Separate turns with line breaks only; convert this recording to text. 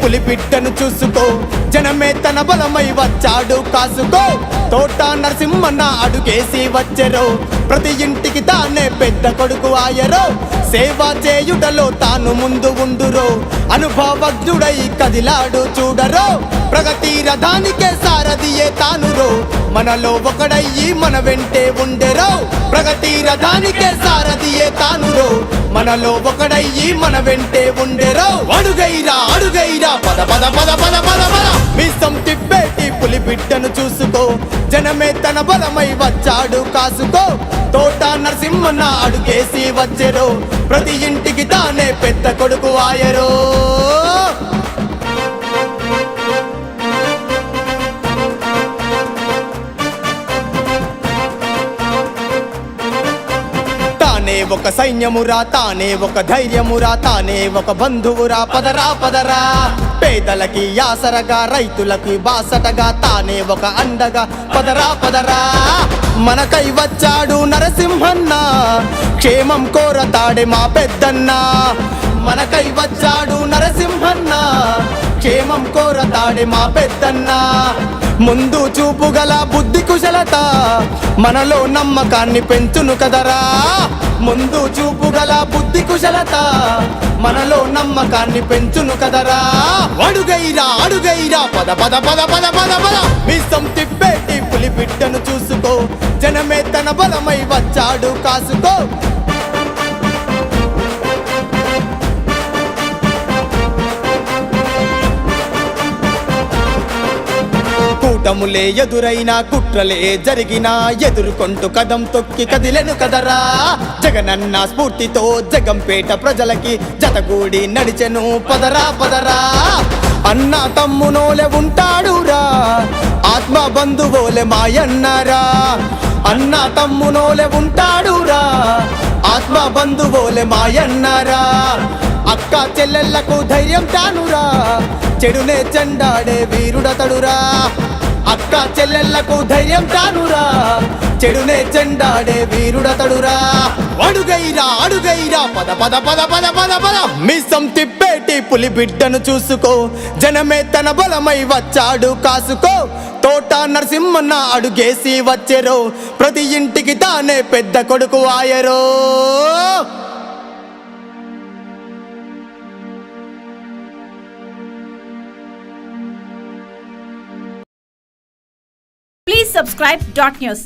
పులిబిడ్డను చూసుకో, జనమే తన బలమై వచ్చాడు కాసుకో. తోట నరసింహన్న అడుగేసి వచ్చెరో, ప్రతి ఇంటికి తానే పెద్ద కొడుకు ఆయరో. సేవ చేయుటలో తాను ముందు ఉండురో, అనుభవజ్ఞుడై కదిలాడు చూడరో. ప్రగతి రథానికే సారథియే తానురో, మనలో ఒకడయ్యి మన వెంటే ఉండెరో. ప్రగతి రథానికే సారథియే తానురో, మనలో ఒకడయ్యి మన వెంటే ఉండెరో. అడుగైరా అడుగైరా పద పద పద పద పద పద, మీసం తిప్పేటి పులిబిడ్డను చూసుకో, జనమే తన బలమై వచ్చాడు కాసుకో. తోట నరసింహన్న అడుగేసి వచ్చెరో, ప్రతి ఇంటికి తానే పెద్ద కొడుకు ఆయరో. తానే ఒక సైన్యమురా, తానే ఒక ధైర్యమురా, తానే ఒక బంధువురా. పదరా పదరా, పేదలకి యాసరగా, రైతులకి బాసటగా, తానే ఒక అండగా. పదరా పదరా, మనకై వచ్చాడు నరసింహన్న, క్షేమం కోరతాడే మా పెద్దన్న. మనకై వచ్చాడు నరసింహన్న, క్షేమం కోరతాడే మా పెద్దన్న. ముందు చూపు గల బుద్ధి కుశలత, మనలో నమ్మకాన్ని పెంచును కదరా. ముందు చూపు గల బుద్ధి కుశలత, మనలో నమ్మకాన్ని పెంచును కదరా. అడుగైరా అడుగైరా పద పద పద పద పద పద, మీసం తిప్పేటి పులిబిడ్డను చూసుకో, జనమే తన బలమై వచ్చాడు కాసుకో. కూటములే ఎదురైనా, కుట్రలే జరిగినా, ఎదుర్కొంటూ కదం తొక్కి కదిలెను కదరా. జగనన్న స్ఫూర్తితో జగంపేట ప్రజలకి జతగూడి నడిచెను పదరా పదరా. అన్న తమ్మునోలే ఉంటాడురా, ఆత్మ బంధువోలే మాయన్నరా. అన్న తమ్మునోలే ఉంటాడురా, ఆత్మ బంధువోలే మాయన్నరా. అక్క చెల్లెళ్లకు ధైర్యం తానురా, చెడునే చెండాడే వీరుడతడురా. అక్క చెల్లెళ్లకు ధైర్యం తానురా, చెడునే చెండాడే వీరుడతడురా. అడుగైరా అడుగైరా పద పద పద పద పద పద, మీసం తిప్పేటి పులిబిడ్డను చూసుకో, జనమే తన బలమై వచ్చాడు కాసుకో. తోట నరసింహన్న అడుగేసి వచ్చెరో, ప్రతి ఇంటికి తానే పెద్ద కొడుకు ఆయరో.
Please subscribe Dot News.